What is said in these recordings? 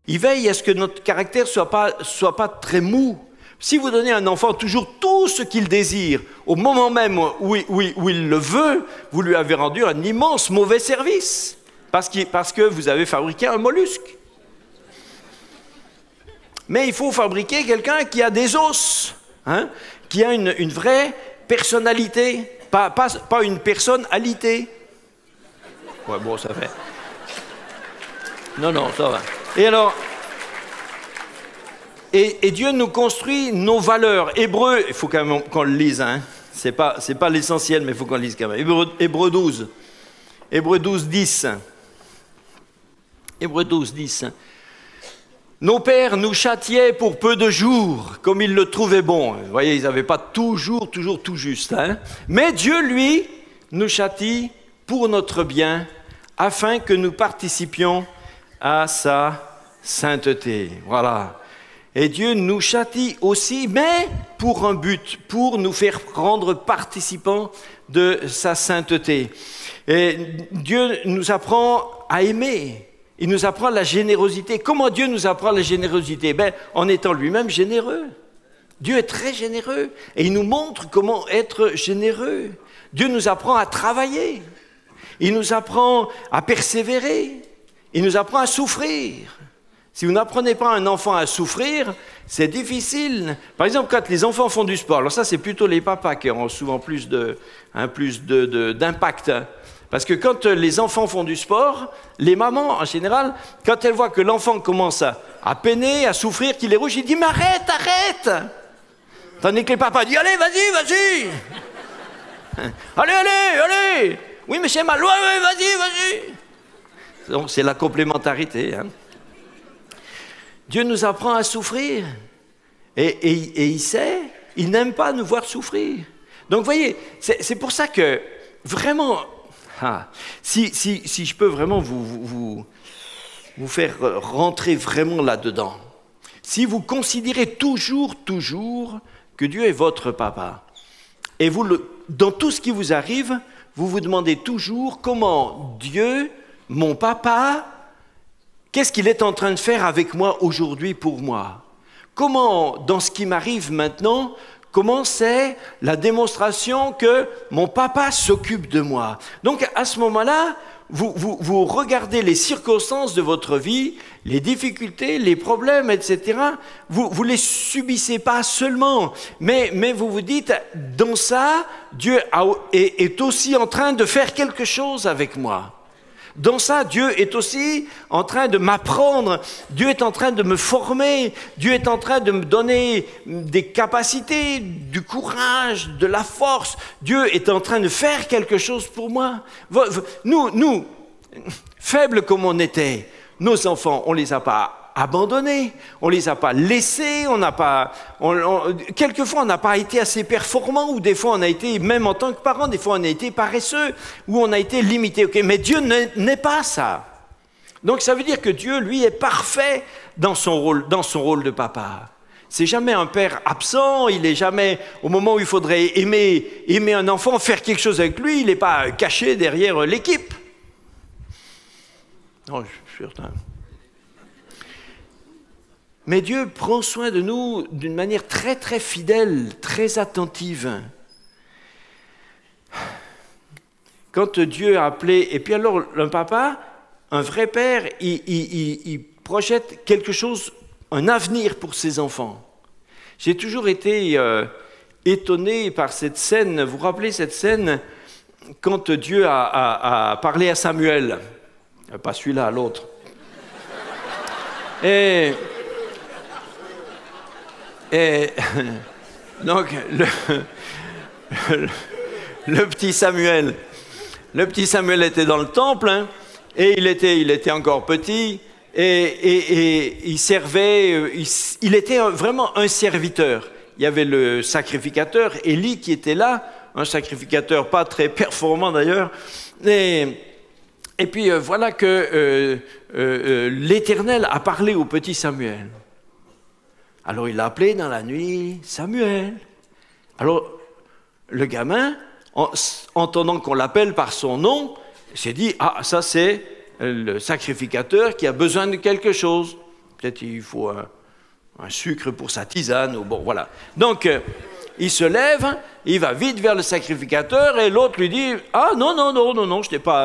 Il veille à ce que notre caractère ne soit pas très mou. Si vous donnez à un enfant toujours tout ce qu'il désire, au moment même où il le veut, vous lui avez rendu un immense mauvais service, parce que vous avez fabriqué un mollusque. Mais il faut fabriquer quelqu'un qui a des os, hein, qui a une vraie personnalité, pas une personnalité. Ouais, bon, ça fait. Non, ça va. Et alors, et Dieu nous construit nos valeurs. Hébreu, il faut quand même qu'on le lise, hein. C'est pas l'essentiel, mais il faut qu'on le lise quand même. Hébreu 12. Hébreu 12, 10. Hébreu 12, 10. Nos pères nous châtiaient pour peu de jours, comme ils le trouvaient bon. Vous voyez, ils n'avaient pas toujours tout juste. Hein. Mais Dieu, lui, nous châtie pour notre bien, afin que nous participions à sa sainteté. Voilà. Et Dieu nous châtie aussi, mais pour un but, pour nous faire rendre participants de sa sainteté. Et Dieu nous apprend à aimer. Il nous apprend la générosité. Comment Dieu nous apprend la générosité? En étant lui-même généreux. Dieu est très généreux et il nous montre comment être généreux. Dieu nous apprend à travailler. Il nous apprend à persévérer. Il nous apprend à souffrir. Si vous n'apprenez pas un enfant à souffrir, c'est difficile. Par exemple, quand les enfants font du sport, alors ça c'est plutôt les papas qui auront souvent plus d'impact. Parce que quand les enfants font du sport, les mamans, en général, quand elles voient que l'enfant commence à peiner, à souffrir, qu'il est rouge, ils disent « Mais arrête !» Tandis que les papas disent « Allez, vas-y !» Allez !» Oui, mais c'est mal. Ouais, vas-y !» Donc, c'est la complémentarité. Hein. Dieu nous apprend à souffrir. Et il sait, il n'aime pas nous voir souffrir. Donc, vous voyez, c'est pour ça que, vraiment... Si je peux vraiment vous faire rentrer vraiment là-dedans, si vous considérez toujours que Dieu est votre papa, et dans tout ce qui vous arrive, vous vous demandez toujours comment Dieu, mon papa, qu'est-ce qu'il est en train de faire avec moi aujourd'hui pour moi? Comment, dans ce qui m'arrive maintenant, comment c'est la démonstration que mon papa s'occupe de moi? Donc, à ce moment-là, vous regardez les circonstances de votre vie, les difficultés, les problèmes, etc. Vous les subissez pas seulement, mais vous vous dites, dans ça, Dieu est aussi en train de faire quelque chose avec moi. Dans ça, Dieu est aussi en train de m'apprendre, Dieu est en train de me former, Dieu est en train de me donner des capacités, du courage, de la force. Dieu est en train de faire quelque chose pour moi. Nous, faibles comme on était, nos enfants, on ne les a pas abandonnés, on ne les a pas laissés, quelquefois on n'a pas été assez performants, ou des fois on a été, même en tant que parents, des fois on a été paresseux, ou on a été limité. Okay, mais Dieu n'est pas ça. Donc ça veut dire que Dieu, lui, est parfait dans son rôle de papa. C'est jamais un père absent, il n'est jamais, au moment où il faudrait aimer un enfant, faire quelque chose avec lui, il n'est pas caché derrière l'équipe. Non, je suis certain. Mais Dieu prend soin de nous d'une manière très, très fidèle, très attentive. Quand Dieu a appelé... Et puis alors, un papa, un vrai père, il projette quelque chose, un avenir pour ses enfants. J'ai toujours été étonné par cette scène. Vous vous rappelez cette scène quand Dieu a parlé à Samuel? Pas celui-là, l'autre. Et donc, le petit Samuel était dans le temple, hein, et il était encore petit, et il servait, il était vraiment un serviteur. Il y avait le sacrificateur, Élie, qui était là, un sacrificateur pas très performant d'ailleurs, et puis voilà que l'Éternel a parlé au petit Samuel. Alors il l'a appelé dans la nuit, Samuel. Alors le gamin, entendant qu'on l'appelle par son nom, s'est dit, ah ça c'est le sacrificateur qui a besoin de quelque chose. peut-être il faut un sucre pour sa tisane, ou bon, voilà. Donc, il se lève, il va vite vers le sacrificateur, et l'autre lui dit, « Ah, non, je t'ai pas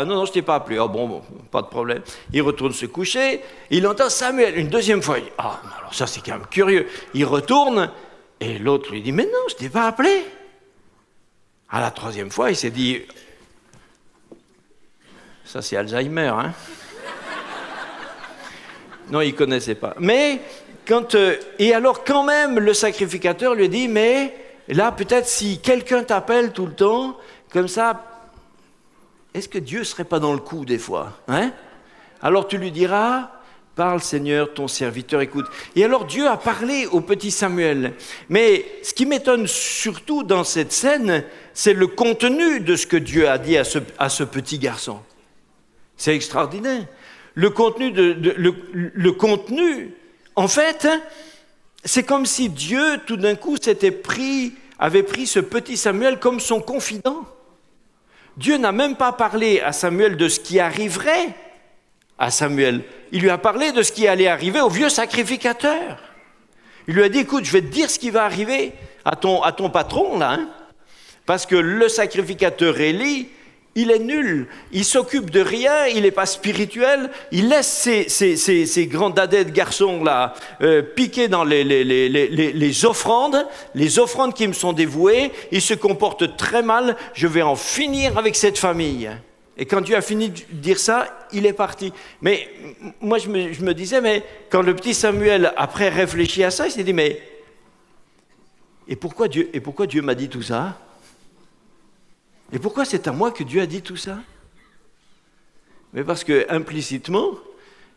appelé. Ah bon, pas de problème. » Il retourne se coucher, il entend Samuel une deuxième fois. Il dit, « Ah, alors ça, c'est quand même curieux. » Il retourne, et l'autre lui dit, « Mais non, je t'ai pas appelé. » À la troisième fois, il s'est dit, « Ça, c'est Alzheimer, hein ?» Non, il ne connaissait pas. Mais, et alors, quand même, le sacrificateur lui dit, « Mais... là, peut-être si quelqu'un t'appelle tout le temps, comme ça, est-ce que Dieu ne serait pas dans le coup des fois, hein? Alors tu lui diras, parle Seigneur, ton serviteur écoute. Et alors Dieu a parlé au petit Samuel. Mais ce qui m'étonne surtout dans cette scène, c'est le contenu de ce que Dieu a dit à ce petit garçon. C'est extraordinaire. Le contenu, en fait, c'est comme si Dieu, tout d'un coup, avait pris ce petit Samuel comme son confident. Dieu n'a même pas parlé à Samuel de ce qui arriverait à Samuel. Il lui a parlé de ce qui allait arriver au vieux sacrificateur. Il lui a dit, écoute, je vais te dire ce qui va arriver à ton patron, là. Hein, parce que le sacrificateur Élie, il est nul, il s'occupe de rien, il n'est pas spirituel, il laisse ces grands dadais de garçons là piquer dans les offrandes qui me sont dévouées, il se comporte très mal, je vais en finir avec cette famille. Et quand Dieu a fini de dire ça, il est parti. Mais moi je me disais, mais quand le petit Samuel après réfléchit à ça, il s'est dit, mais et pourquoi Dieu m'a dit tout ça ? Et pourquoi c'est à moi que Dieu a dit tout ça? Mais parce que implicitement,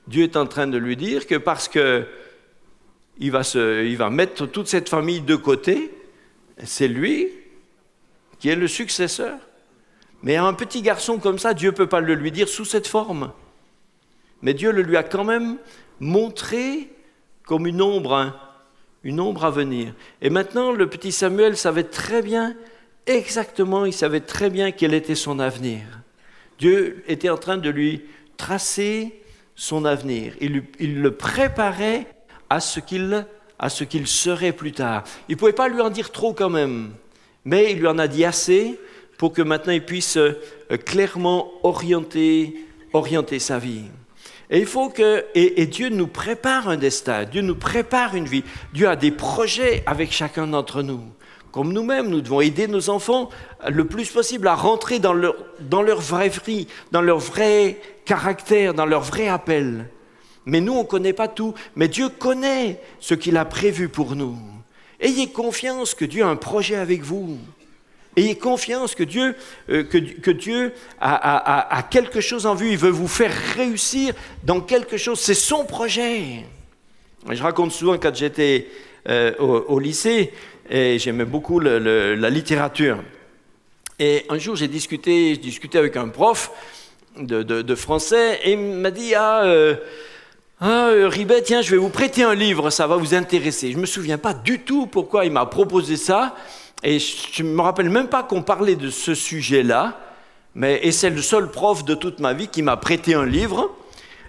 Dieu est en train de lui dire que parce que il va mettre toute cette famille de côté, c'est lui qui est le successeur. Mais à un petit garçon comme ça, Dieu ne peut pas le lui dire sous cette forme. Mais Dieu le lui a quand même montré comme une ombre à venir. Et maintenant, le petit Samuel savait très bien exactement, il savait très bien quel était son avenir. Dieu était en train de lui tracer son avenir. Il le préparait à ce qu'il serait plus tard. Il ne pouvait pas lui en dire trop quand même, mais il lui en a dit assez pour que maintenant il puisse clairement orienter sa vie. Et il faut et Dieu nous prépare un destin, Dieu nous prépare une vie. Dieu a des projets avec chacun d'entre nous. Comme nous-mêmes, nous devons aider nos enfants le plus possible à rentrer dans leur vraie vie, dans leur vrai caractère, dans leur vrai appel. Mais nous, on ne connaît pas tout. Mais Dieu connaît ce qu'il a prévu pour nous. Ayez confiance que Dieu a un projet avec vous. Ayez confiance que Dieu a quelque chose en vue. Il veut vous faire réussir dans quelque chose. C'est son projet. Je raconte souvent quand j'étais au lycée, et j'aimais beaucoup la littérature. Et un jour, j'ai discuté avec un prof de français, et il m'a dit, Ribet, tiens, je vais vous prêter un livre, ça va vous intéresser. Je ne me souviens pas du tout pourquoi il m'a proposé ça, et je ne me rappelle même pas qu'on parlait de ce sujet-là, et c'est le seul prof de toute ma vie qui m'a prêté un livre.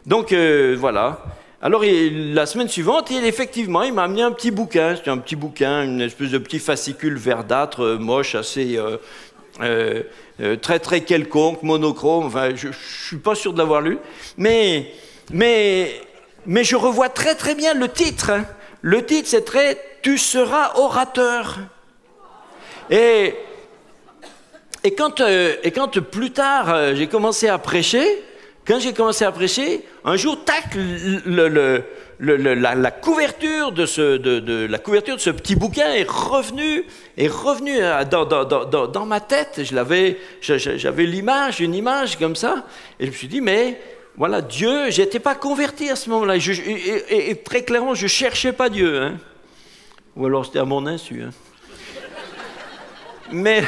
Donc, voilà. Alors, la semaine suivante, effectivement, il m'a amené un petit bouquin. C'était un petit bouquin, une espèce de petit fascicule verdâtre, moche, assez très, très quelconque, monochrome. Enfin, je ne suis pas sûr de l'avoir lu. Mais je revois très, très bien le titre. Hein. Le titre, c'est très « Tu seras orateur ». Et quand plus tard, j'ai commencé à prêcher, un jour, tac, la couverture de ce petit bouquin est revenue dans ma tête. J'avais une image comme ça, et je me suis dit, mais voilà, Dieu, j'étais pas converti à ce moment-là, et très clairement, je cherchais pas Dieu, hein. Ou alors c'était à mon insu, hein. Mais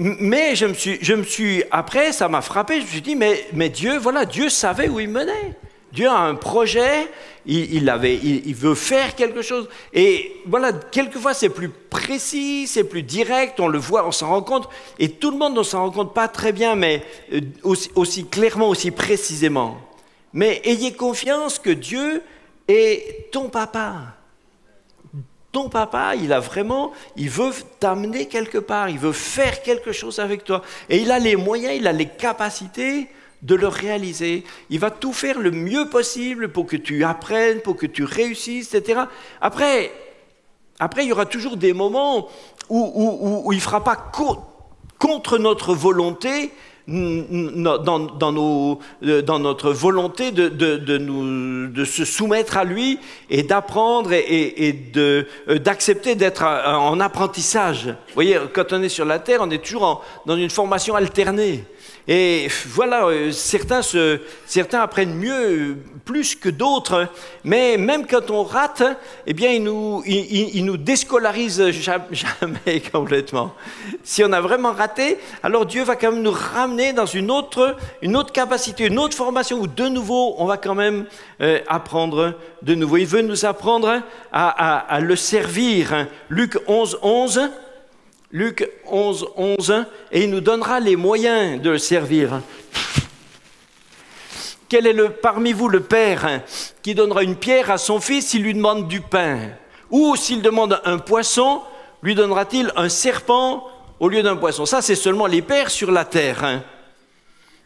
je me suis après, ça m'a frappé, je me suis dit, mais Dieu, voilà, Dieu savait où il menait. Dieu a un projet, il veut faire quelque chose. Et voilà, quelquefois c'est plus précis, c'est plus direct, on le voit, on s'en rend compte. Et tout le monde ne s'en rend compte pas très bien, mais aussi clairement, aussi précisément. Mais ayez confiance que Dieu est ton papa. Ton papa, il veut t'amener quelque part, il veut faire quelque chose avec toi. Et il a les moyens, il a les capacités de le réaliser. Il va tout faire le mieux possible pour que tu apprennes, pour que tu réussisses, etc. Après, il y aura toujours des moments où il ne fera pas contre notre volonté, dans notre volonté de se soumettre à lui et d'apprendre et d'accepter d'être en apprentissage. Vous voyez, quand on est sur la terre, on est toujours dans une formation alternée. Et voilà, certains apprennent mieux, plus que d'autres, mais même quand on rate, eh bien, ils nous déscolarisent jamais complètement. Si on a vraiment raté, alors Dieu va quand même nous ramener dans une autre capacité, une autre formation, où de nouveau, on va quand même apprendre de nouveau. Il veut nous apprendre à le servir. Luc 11, 11. Luc 11, 11, et il nous donnera les moyens de le servir. Quel est parmi vous le père qui donnera une pierre à son fils s'il lui demande du pain? Ou s'il demande un poisson, lui donnera-t-il un serpent au lieu d'un poisson? Ça, c'est seulement les pères sur la terre.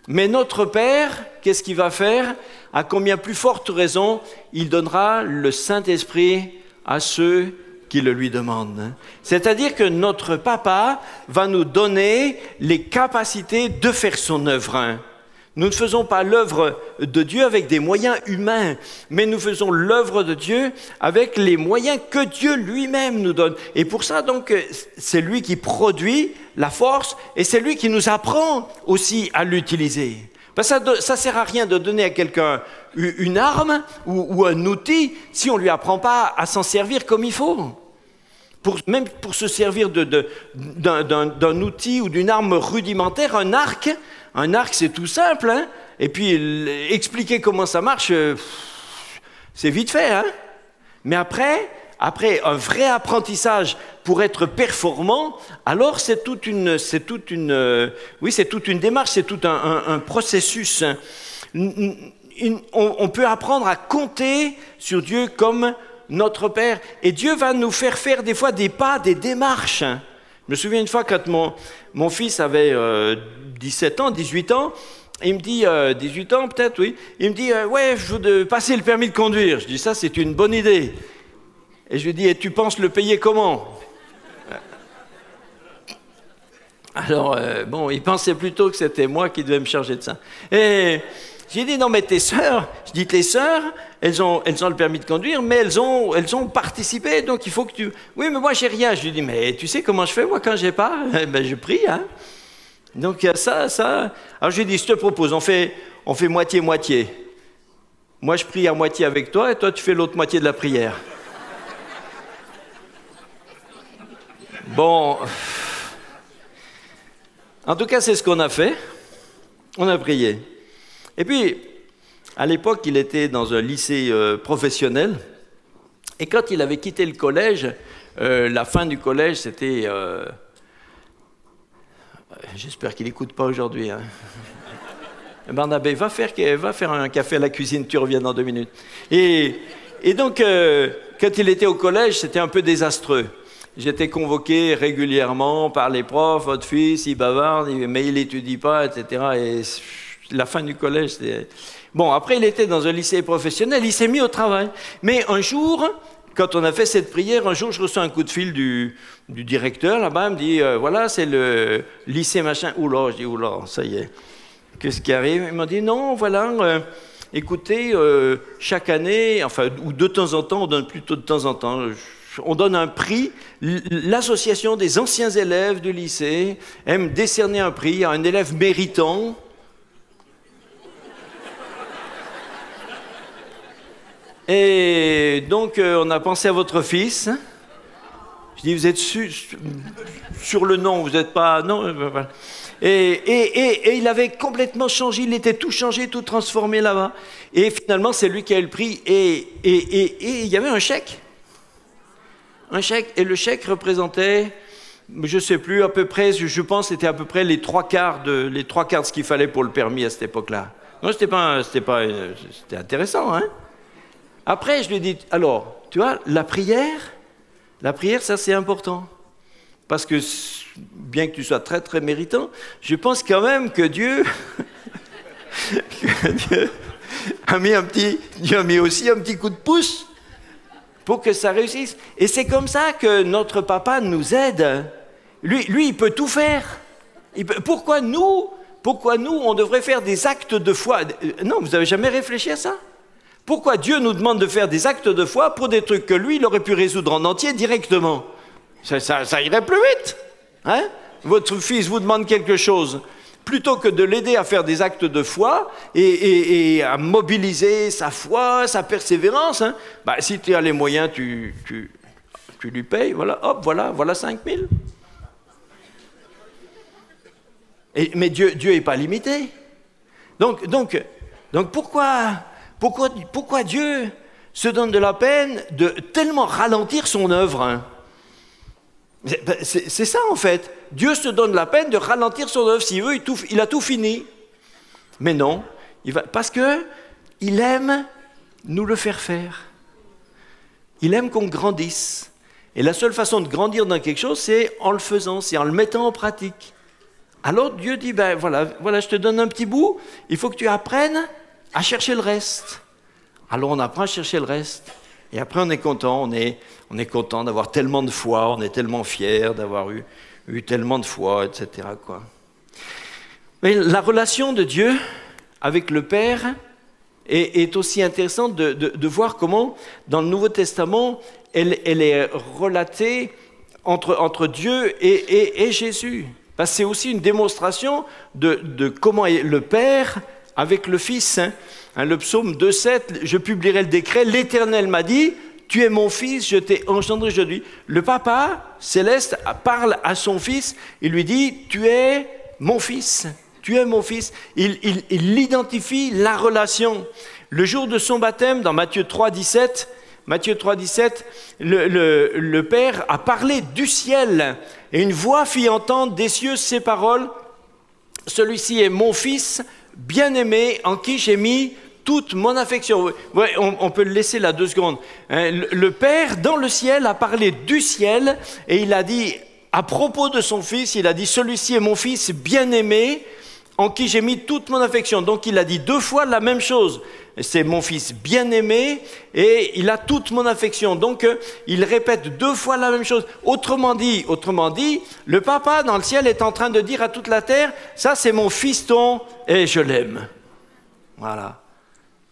Mais notre Père, qu'est-ce qu'il va faire? À combien plus forte raison, il donnera le Saint-Esprit à ceux qui le lui demandent. C'est-à-dire que notre papa va nous donner les capacités de faire son œuvre. Nous ne faisons pas l'œuvre de Dieu avec des moyens humains, mais nous faisons l'œuvre de Dieu avec les moyens que Dieu lui-même nous donne. Et pour ça, donc, c'est lui qui produit la force et c'est lui qui nous apprend aussi à l'utiliser. Parce que ça ne sert à rien de donner à quelqu'un une arme ou un outil si on ne lui apprend pas à s'en servir comme il faut. Même pour se servir d'un outil ou d'une arme rudimentaire, un arc c'est tout simple, hein? Et puis expliquer comment ça marche, c'est vite fait, hein? Mais après un vrai apprentissage pour être performant, alors c'est toute une démarche, c'est tout un processus. On peut apprendre à compter sur Dieu comme notre Père. Et Dieu va nous faire des fois des pas, des démarches. Je me souviens une fois quand mon fils avait 17 ans, 18 ans, il me dit, 18 ans peut-être, oui, il me dit, ouais, je veux passer le permis de conduire. Je dis, ça c'est une bonne idée. Et je lui dis, et tu penses le payer comment? Alors, bon, il pensait plutôt que c'était moi qui devais me charger de ça. Et j'ai dit, non, mais tes sœurs, elles ont le permis de conduire, mais elles ont participé, donc il faut que tu... Oui, mais moi, j'ai rien. Je lui dis, mais tu sais comment je fais, moi, quand j'ai pas? Ben, je prie, hein. Donc, il y a ça. Alors, je lui dis, je te propose, on fait moitié-moitié. Moi, je prie à moitié avec toi, et toi, tu fais l'autre moitié de la prière. Bon... En tout cas, c'est ce qu'on a fait. On a prié. Et puis, à l'époque, il était dans un lycée professionnel. Et quand il avait quitté le collège, la fin du collège, c'était... J'espère qu'il n'écoute pas aujourd'hui. Hein. Barnabé, va faire un café à la cuisine, tu reviens dans 2 minutes. Et donc, quand il était au collège, c'était un peu désastreux. J'étais convoqué régulièrement par les profs, votre fils, il bavarde, mais il n'étudie pas, etc. Et la fin du collège, c'était... Bon, après, il était dans un lycée professionnel, il s'est mis au travail. Mais un jour, quand on a fait cette prière, un jour, je reçois un coup de fil du directeur, là-bas, il me dit, voilà, c'est le lycée machin. Oula, je dis, oula, ça y est, qu'est-ce qui arrive? Il m'a dit, non, voilà, écoutez, chaque année, enfin, ou de temps en temps, on donne plutôt de temps en temps, on donne un prix. L'association des anciens élèves du lycée aime décerner un prix à un élève méritant. Et donc, on a pensé à votre fils. Je dis, vous êtes sur le nom, vous n'êtes pas... Non, voilà. Et il avait complètement changé, il était tout changé, tout transformé là-bas. Et finalement, c'est lui qui a eu le prix. Et il y avait un chèque. Un chèque. Et le chèque représentait, je ne sais plus, à peu près, je pense que c'était à peu près les trois quarts de ce qu'il fallait pour le permis à cette époque-là. Non, c'était intéressant, hein. Après, je lui ai dit, alors, tu vois, la prière, ça c'est important. Parce que, bien que tu sois très très méritant, je pense quand même que Dieu, Dieu a mis aussi un petit coup de pouce pour que ça réussisse. Et c'est comme ça que notre papa nous aide. Lui, il peut tout faire. Pourquoi nous, on devrait faire des actes de foi? Non, vous n'avez jamais réfléchi à ça? Pourquoi Dieu nous demande de faire des actes de foi pour des trucs que lui, il aurait pu résoudre en entier directement? Ça irait plus vite. Hein? Votre fils vous demande quelque chose. Plutôt que de l'aider à faire des actes de foi et à mobiliser sa foi, sa persévérance, hein, bah, si tu as les moyens, tu lui payes, voilà, hop, voilà 5 000. Mais Dieu n'est pas limité. Donc pourquoi Dieu se donne de la peine de tellement ralentir son œuvre, hein? C'est ça en fait. Dieu se donne la peine de ralentir son œuvre. S'il veut, il a tout fini. Mais non, parce qu'il aime nous le faire faire. Il aime qu'on grandisse. Et la seule façon de grandir dans quelque chose, c'est en le faisant, c'est en le mettant en pratique. Alors Dieu dit, ben voilà, je te donne un petit bout, il faut que tu apprennes à chercher le reste. Alors on apprend à chercher le reste. Et après on est content, on est content d'avoir tellement de foi, on est tellement fiers d'avoir eu tellement de foi, etc., quoi. Mais la relation de Dieu avec le Père est aussi intéressante de voir comment, dans le Nouveau Testament, elle est relatée entre Dieu et Jésus. Parce que c'est aussi une démonstration de comment est le Père avec le Fils. Le psaume 2,7, je publierai le décret, l'Éternel m'a dit, tu es mon fils, je t'ai engendré aujourd'hui. Le Papa céleste parle à son fils, il lui dit, tu es mon fils, tu es mon fils. Il identifie la relation. Le jour de son baptême, dans Matthieu 3,17, le Père a parlé du ciel, et une voix fit entendre des cieux ces paroles, celui-ci est mon fils, bien-aimé, en qui j'ai mis toute mon affection. Ouais, on peut le laisser là 2 secondes. Le Père, dans le ciel, a parlé du ciel, et il a dit, à propos de son fils, il a dit, celui-ci est mon fils bien-aimé, en qui j'ai mis toute mon affection. Donc il a dit 2 fois la même chose. C'est mon fils bien-aimé, et il a toute mon affection. Donc il répète 2 fois la même chose. Autrement dit, le Papa dans le ciel est en train de dire à toute la terre, ça c'est mon fiston et je l'aime. Voilà.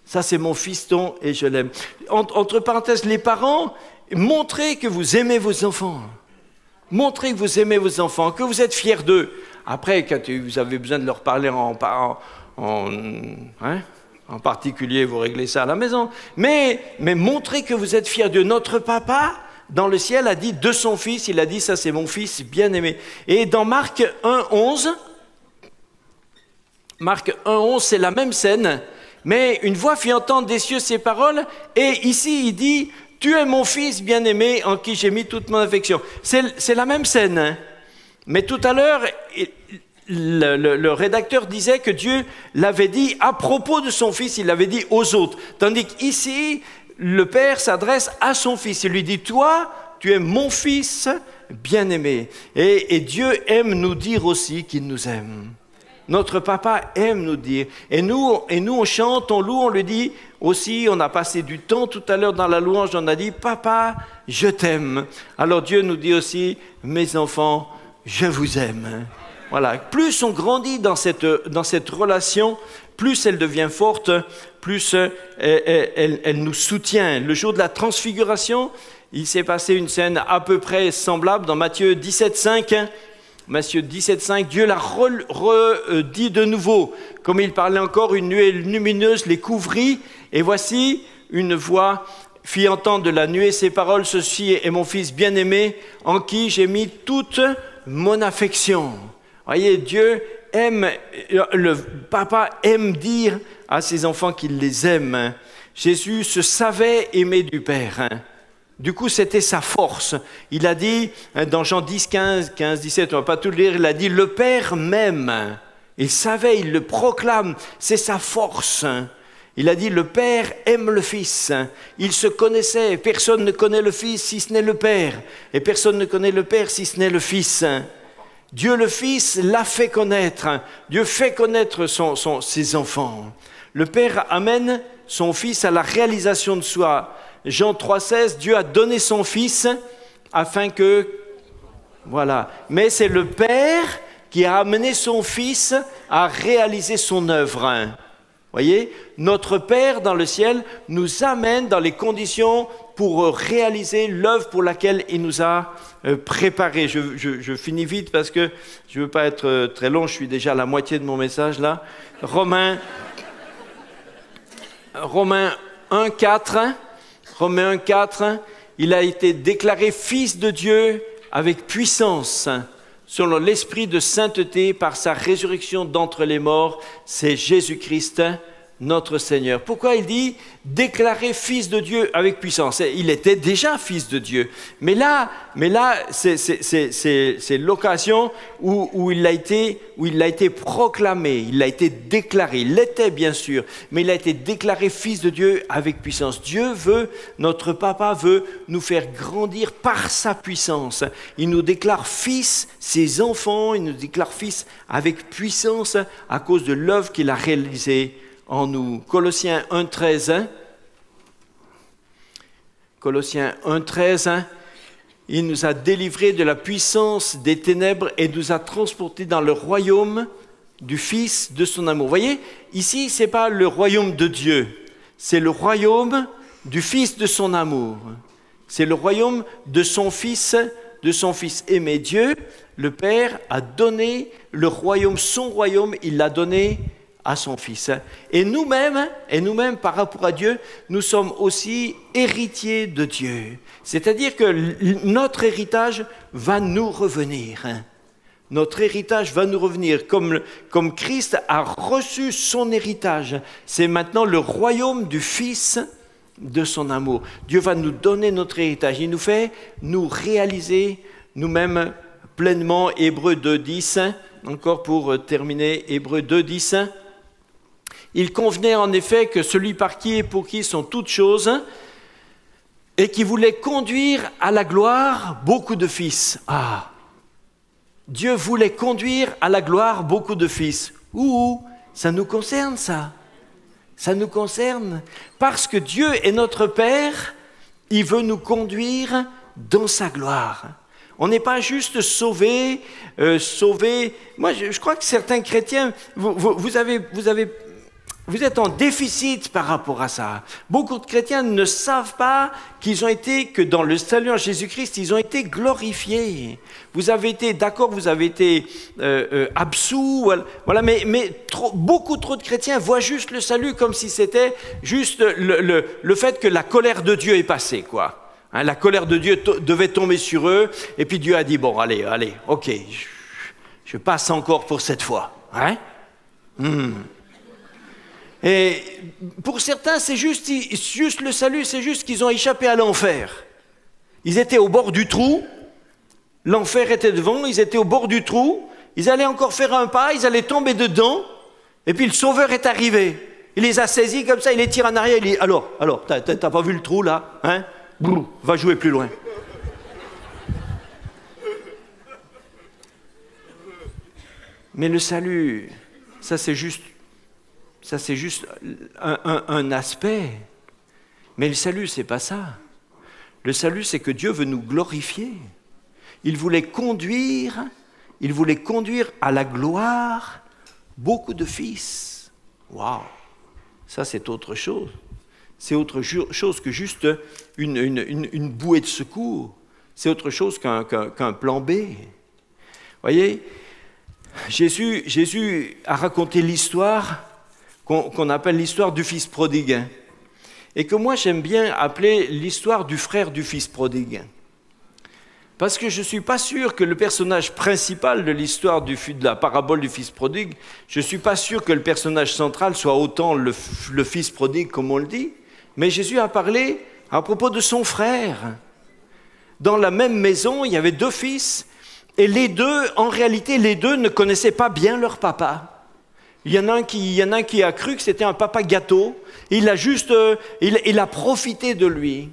Ça c'est mon fiston et je l'aime. Entre parenthèses, les parents, montrez que vous aimez vos enfants. Montrez que vous aimez vos enfants, que vous êtes fiers d'eux. Après, quand vous avez besoin de leur parler en particulier, vous réglez ça à la maison. Mais montrez que vous êtes fiers d'eux. Notre Papa, dans le ciel, a dit de son Fils, il a dit, ça c'est mon Fils bien-aimé. Et dans Marc 1,11, c'est la même scène, mais une voix fit entendre des cieux ces paroles, et ici il dit, tu es mon Fils bien-aimé, en qui j'ai mis toute mon affection. C'est la même scène, hein. Mais tout à l'heure, le rédacteur disait que Dieu l'avait dit à propos de son Fils, il l'avait dit aux autres. Tandis qu'ici, le Père s'adresse à son Fils. Il lui dit, toi, tu es mon Fils bien-aimé. Et Dieu aime nous dire aussi qu'il nous aime. Notre Papa aime nous dire. Et nous, on chante, on loue, on lui dit aussi, on a passé du temps tout à l'heure dans la louange, on a dit, Papa, je t'aime. Alors Dieu nous dit aussi, mes enfants, je vous aime. Voilà. Plus on grandit dans cette relation, plus elle devient forte, plus elle nous soutient. Le jour de la transfiguration, il s'est passé une scène à peu près semblable dans Matthieu 17,5. Matthieu 17,5, Dieu l'a redit de nouveau. Comme il parlait encore, une nuée lumineuse les couvrit. Et voici, une voix fit entendre de la nuée ces paroles, ceci est mon Fils bien-aimé, en qui j'ai mis toute mon affection. Voyez, Dieu le papa aime dire à ses enfants qu'il les aime. Jésus se savait aimer du Père. Du coup, c'était sa force. Il a dit, dans Jean 10, 15, 17, on ne va pas tout le lire, il a dit, le Père m'aime. Il savait, il le proclame, c'est sa force. Il a dit, le Père aime le Fils. Il se connaissait, personne ne connaît le Fils si ce n'est le Père. Et personne ne connaît le Père si ce n'est le Fils. Dieu le Fils l'a fait connaître. Dieu fait connaître ses enfants. Le Père amène son Fils à la réalisation de soi. Jean 3,16, Dieu a donné son Fils afin que... Voilà. Mais c'est le Père qui a amené son Fils à réaliser son œuvre. Voyez, notre Père dans le ciel nous amène dans les conditions pour réaliser l'œuvre pour laquelle il nous a préparés. Je finis vite parce que je ne veux pas être très long, je suis déjà à la moitié de mon message là. Romains 1,4, Romains 1,4, il a été déclaré fils de Dieu avec puissance, selon l'esprit de sainteté par sa résurrection d'entre les morts, c'est Jésus-Christ, notre Seigneur. Pourquoi il dit déclaré fils de Dieu avec puissance? Il était déjà fils de Dieu. Mais là c'est l'occasion où il a été proclamé, il a été déclaré. Il l'était bien sûr, mais il a été déclaré fils de Dieu avec puissance. Dieu veut, notre Papa veut nous faire grandir par sa puissance. Il nous déclare fils, ses enfants, il nous déclare fils avec puissance à cause de l'œuvre qu'il a réalisée en nous. Colossiens 1,13, Colossiens 1,13, il nous a délivrés de la puissance des ténèbres et nous a transportés dans le royaume du Fils de son amour. Vous voyez, ici, ce n'est pas le royaume de Dieu, c'est le royaume du Fils de son amour. C'est le royaume de son Fils aimé. Dieu, le Père, a donné le royaume, son royaume, il l'a donné à son Fils. Et nous-mêmes, par rapport à Dieu, nous sommes aussi héritiers de Dieu. C'est-à-dire que notre héritage va nous revenir. Notre héritage va nous revenir. Comme Christ a reçu son héritage, c'est maintenant le royaume du Fils de son amour. Dieu va nous donner notre héritage. Il nous fait nous réaliser nous-mêmes pleinement. Hébreux 2,10, encore pour terminer, Hébreux 2,10. Il convenait en effet que celui par qui et pour qui sont toutes choses et qui voulait conduire à la gloire beaucoup de fils. Ah, Dieu voulait conduire à la gloire beaucoup de fils. Ouh, ça nous concerne ça. Ça nous concerne. Parce que Dieu est notre Père, il veut nous conduire dans sa gloire. On n'est pas juste sauvé. Moi, je crois que certains chrétiens, vous êtes en déficit par rapport à ça. Beaucoup de chrétiens ne savent pas que dans le salut en Jésus-Christ, ils ont été glorifiés. Vous avez été, d'accord, vous avez été absous, voilà, mais beaucoup trop de chrétiens voient juste le salut comme si c'était juste le fait que la colère de Dieu est passée, quoi. Hein, la colère de Dieu devait tomber sur eux, et puis Dieu a dit, bon, allez, ok, je passe encore pour cette fois. Hein? Et pour certains, c'est juste le salut, c'est juste qu'ils ont échappé à l'enfer. Ils étaient au bord du trou, l'enfer était devant, ils étaient au bord du trou, ils allaient encore faire un pas, ils allaient tomber dedans, et puis le Sauveur est arrivé. Il les a saisis comme ça, il les tire en arrière, il dit « Alors, t'as pas vu le trou là, hein? Va jouer plus loin. » Mais le salut, ça c'est juste un aspect. Mais le salut, c'est pas ça. Le salut, c'est que Dieu veut nous glorifier. Il voulait conduire à la gloire beaucoup de fils. Waouh! Ça, c'est autre chose. C'est autre chose que juste une bouée de secours. C'est autre chose qu'un plan B. Voyez, Jésus a raconté l'histoire qu'on appelle l'histoire du fils prodigue, et que moi j'aime bien appeler l'histoire du frère du fils prodigue. Parce que je ne suis pas sûr que le personnage principal de l'histoire de la parabole du fils prodigue, je ne suis pas sûr que le personnage central soit autant le fils prodigue comme on le dit, mais Jésus a parlé à propos de son frère. Dans la même maison, il y avait 2 fils, et les deux, en réalité, les deux ne connaissaient pas bien leur papa. Il y en a un qui a cru que c'était un papa gâteau, il a profité de lui.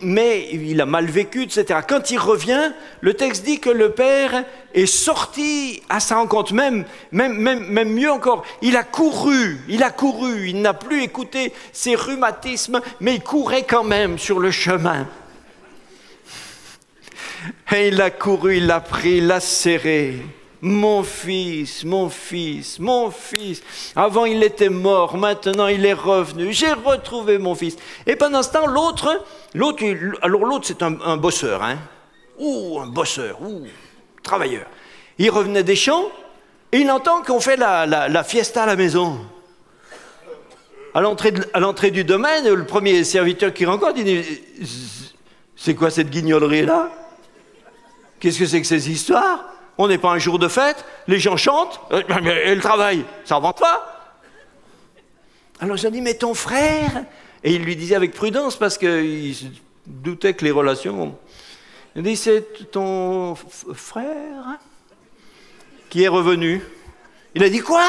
Mais il a mal vécu, etc. Quand il revient, le texte dit que le père est sorti à sa rencontre, même mieux encore, il a couru, il n'a plus écouté ses rhumatismes, mais il courait quand même sur le chemin. Et il a couru, il l'a pris, il l'a serré. Mon fils, mon fils, mon fils. Avant il était mort, maintenant il est revenu. J'ai retrouvé mon fils. Et pendant ce temps, l'autre c'est un bosseur, hein. Un bosseur, travailleur. Il revenait des champs et il entend qu'on fait la fiesta à la maison. À l'entrée du domaine, le premier serviteur qui rencontre, il dit « C'est quoi cette guignolerie-là? Qu'est-ce que c'est que ces histoires ? On n'est pas un jour de fête, les gens chantent, et le travail, ça ne rentre pas. » Alors j'ai dit « Mais ton frère ?» Et il lui disait avec prudence, parce qu'il se doutait que les relations... Il dit « C'est ton frère qui est revenu. » Il a dit « Quoi ?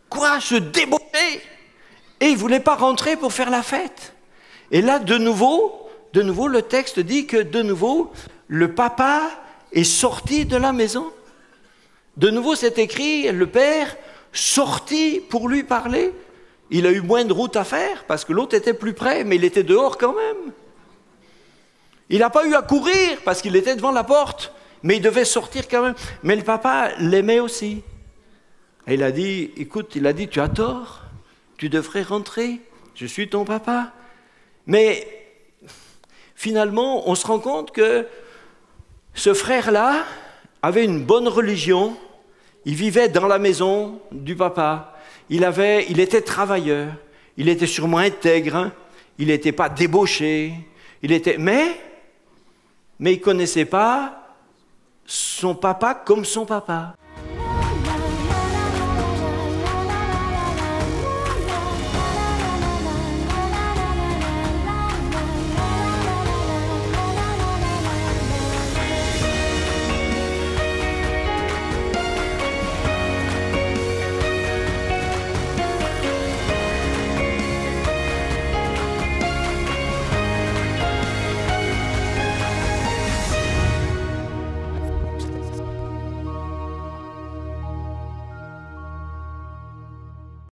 Quoi ? Se débaucher ?» Et il ne voulait pas rentrer pour faire la fête. Et là, de nouveau, le texte dit que de nouveau, le papa est sorti de la maison. De nouveau, c'est écrit, le père sorti pour lui parler. Il a eu moins de route à faire parce que l'autre était plus près, mais il était dehors quand même. Il n'a pas eu à courir parce qu'il était devant la porte, mais il devait sortir quand même. Mais le papa l'aimait aussi. Et il a dit, écoute, tu as tort, tu devrais rentrer, je suis ton papa. Mais finalement, on se rend compte que ce frère-là avait une bonne religion, il vivait dans la maison du papa, il était travailleur, il était sûrement intègre, il n'était pas débauché, mais il ne connaissait pas son papa comme son papa.